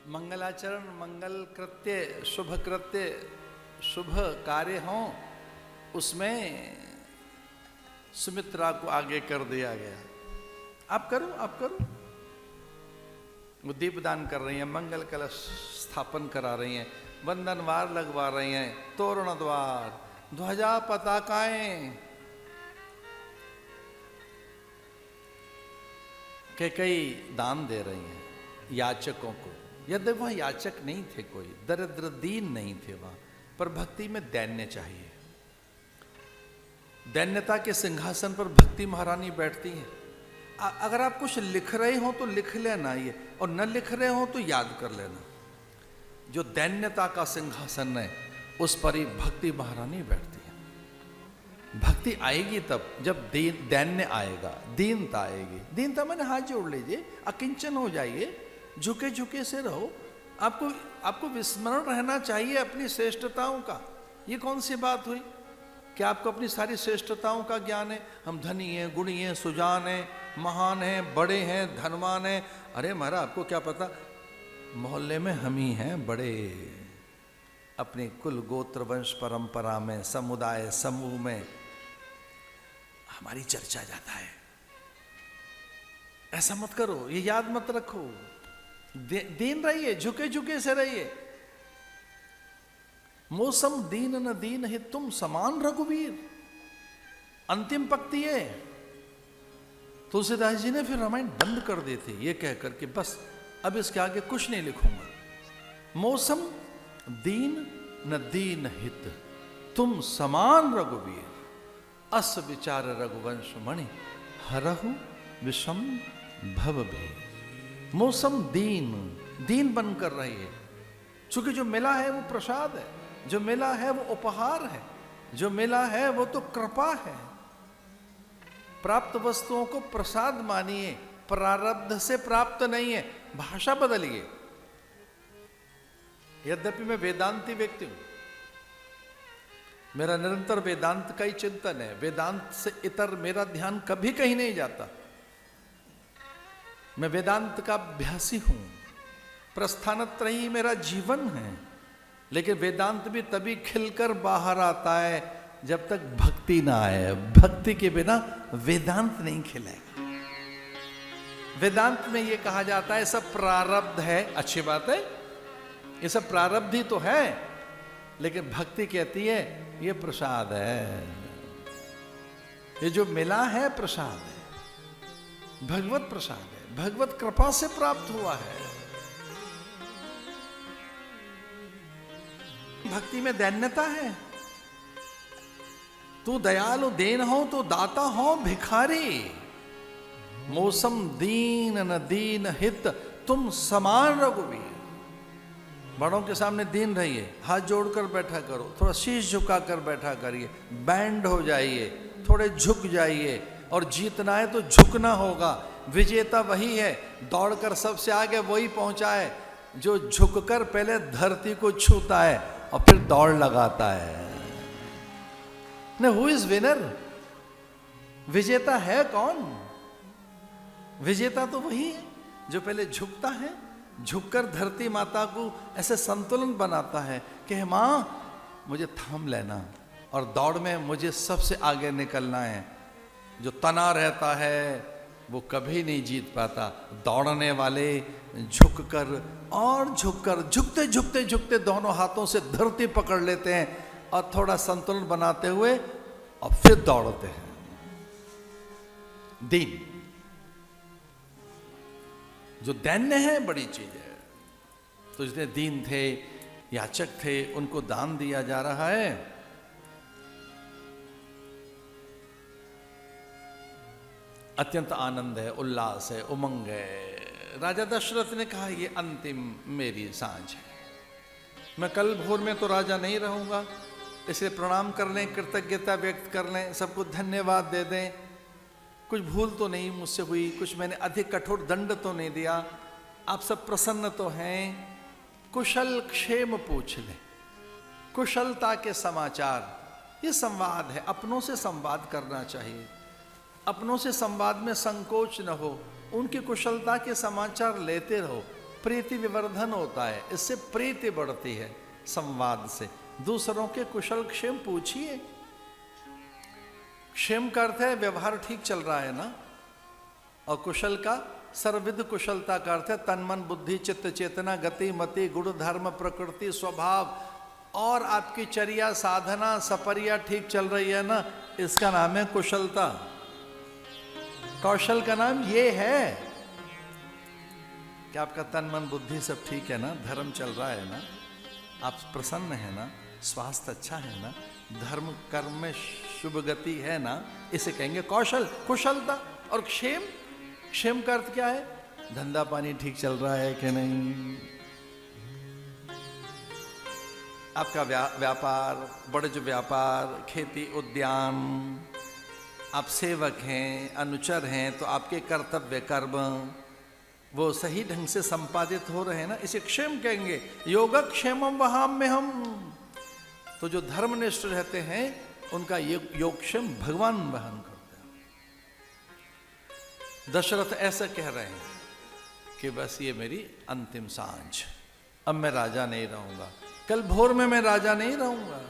मंगलाचरण, मंगल कृत्य, शुभ कृत्य, शुभ कार्य हों, उसमें सुमित्रा को आगे कर दिया गया। आप करो, आप करो। वो दीपदान कर रही हैं, मंगल कलश स्थापन करा रही हैं, वंदनवार लगवा रही हैं, तोरण द्वार, ध्वजा पताकाएं। कई दान दे रही हैं याचकों को। यदि वह याचक नहीं थे, कोई दरिद्र दीन नहीं थे वहां, पर भक्ति में दैन्य चाहिए। दैन्यता के सिंहासन पर भक्ति महारानी बैठती है। अगर आप कुछ लिख रहे हो तो लिख लेना ये, और न लिख रहे हो तो याद कर लेना। जो दैन्यता का सिंहासन है उस पर ही भक्ति महारानी बैठती है। भक्ति आएगी तब जब दैन्य आएगा, दीनता आएगी। दीनता मैंने हाथ जोड़ लीजिए, अकिंचन हो जाइए, झुके झुके से रहो। आपको विस्मरण रहना चाहिए अपनी श्रेष्ठताओं का। ये कौन सी बात हुई कि आपको अपनी सारी श्रेष्ठताओं का ज्ञान है? हम धनी हैं, गुणी हैं, सुजान हैं, महान हैं, बड़े हैं, धनवान हैं। अरे महाराज, आपको क्या पता, मोहल्ले में हम ही हैं बड़े। अपने कुल गोत्र वंश परंपरा में, समुदाय समूह में हमारी चर्चा जाता है। ऐसा मत करो, ये याद मत रखो। दीन रहिए, झुके झुके से रहिए। मौसम दीन न दीन है तुम समान रघुवीर। अंतिम पंक्ति है। तुलसीदास जी ने फिर रामायण बंद कर दी थी ये कहकर के बस अब इसके आगे कुछ नहीं लिखूंगा। मौसम दीन न दीन हित तुम समान रघुवीर। अस विचार रघुवंश मणि हरहु विषम भव भी। मौसम दीन, दीन बनकर रही है। चूंकि जो मिला है वो प्रसाद है, जो मिला है वो उपहार है, जो मिला है वो तो कृपा है। प्राप्त वस्तुओं को प्रसाद मानिए, प्रारब्ध से प्राप्त नहीं है। भाषा बदलिए। यद्यपि मैं वेदांती व्यक्ति हूं, मेरा निरंतर वेदांत का ही चिंतन है, वेदांत से इतर मेरा ध्यान कभी कहीं नहीं जाता। मैं वेदांत का अभ्यासी हूं, प्रस्थानत्रयी मेरा जीवन है। लेकिन वेदांत भी तभी खिलकर बाहर आता है जब तक भक्ति ना आए। भक्ति के बिना वेदांत नहीं खिलेगा। वेदांत में यह कहा जाता है सब प्रारब्ध है, अच्छी बात है, ये सब प्रारब्ध ही तो है। लेकिन भक्ति कहती है ये प्रसाद है, ये जो मिला है प्रसाद है, भगवत प्रसाद है, भगवत कृपा से प्राप्त हुआ है। भक्ति में दैन्यता है। तू दयालु देन हो तो दाता हो भिखारी। मौसम दीन न दीन हित तुम समान रघुवीर। बड़ों के सामने दीन रहिए, हाथ जोड़कर बैठा करो, थोड़ा शीश झुका कर बैठा करिए, बैंड हो जाइए, थोड़े झुक जाइए। और जीतना है तो झुकना होगा। विजेता वही है, दौड़कर सबसे आगे वही पहुंचा है जो झुककर पहले धरती को छूता है और फिर दौड़ लगाता है। न हु इज विनर? विजेता है कौन? विजेता तो वही है जो पहले झुकता है, झुककर धरती माता को ऐसे संतुलन बनाता है कि मां मुझे थाम लेना, और दौड़ में मुझे सबसे आगे निकलना है। जो तना रहता है वो कभी नहीं जीत पाता। दौड़ने वाले झुककर और झुककर, झुकते झुकते झुकते दोनों हाथों से धरती पकड़ लेते हैं और थोड़ा संतुलन बनाते हुए और फिर दौड़ते हैं। दीन, जो दैन्य है बड़ी चीज है। तो जितने दीन थे, याचक थे, उनको दान दिया जा रहा है। अत्यंत आनंद है, उल्लास है, उमंग है। राजा दशरथ ने कहा ये अंतिम मेरी सांझ है। मैं कल भोर में तो राजा नहीं रहूंगा, इसलिए प्रणाम कर लें, कृतज्ञता व्यक्त कर लें, सबको धन्यवाद दे दें। कुछ भूल तो नहीं मुझसे हुई, कुछ मैंने अधिक कठोर दंड तो नहीं दिया, आप सब प्रसन्न तो हैं। कुशल क्षेम पूछ लें, कुशलता के समाचार। ये संवाद है, अपनों से संवाद करना चाहिए। अपनों से संवाद में संकोच न हो, उनकी कुशलता के समाचार लेते रहो। प्रीति विवर्धन होता है, इससे प्रीति बढ़ती है संवाद से। दूसरों के कुशल क्षेम पूछिए। क्षेम का अर्थ है व्यवहार ठीक चल रहा है ना, और कुशल का सर्वविध कुशलता का अर्थ है तन मन बुद्धि चित्त चेतना गति मति गुण धर्म प्रकृति स्वभाव, और आपकी चर्या साधना सपरिया ठीक चल रही है ना, इसका नाम है कुशलता। कौशल का नाम ये है कि आपका तन मन बुद्धि सब ठीक है ना, धर्म चल रहा है ना, आप प्रसन्न है ना, स्वास्थ्य अच्छा है ना, धर्म कर्म में शुभ गति है ना, इसे कहेंगे कौशल, कुशलता। और क्षेम, क्षेम का अर्थ क्या है? धंधा पानी ठीक चल रहा है कि नहीं, आपका व्यापार, बड़े जो व्यापार, खेती उद्यान, आप सेवक हैं, अनुचर हैं, तो आपके कर्तव्य कर्म वो सही ढंग से संपादित हो रहे हैं ना, इसे क्षेम कहेंगे। योगक्षेमम वहाम में हम, तो जो धर्मनिष्ठ रहते हैं उनका योगक्षेम भगवान वहन करते हैं। दशरथ ऐसा कह रहे हैं कि बस ये मेरी अंतिम सांझ, अब मैं राजा नहीं रहूंगा, कल भोर में मैं राजा नहीं रहूंगा।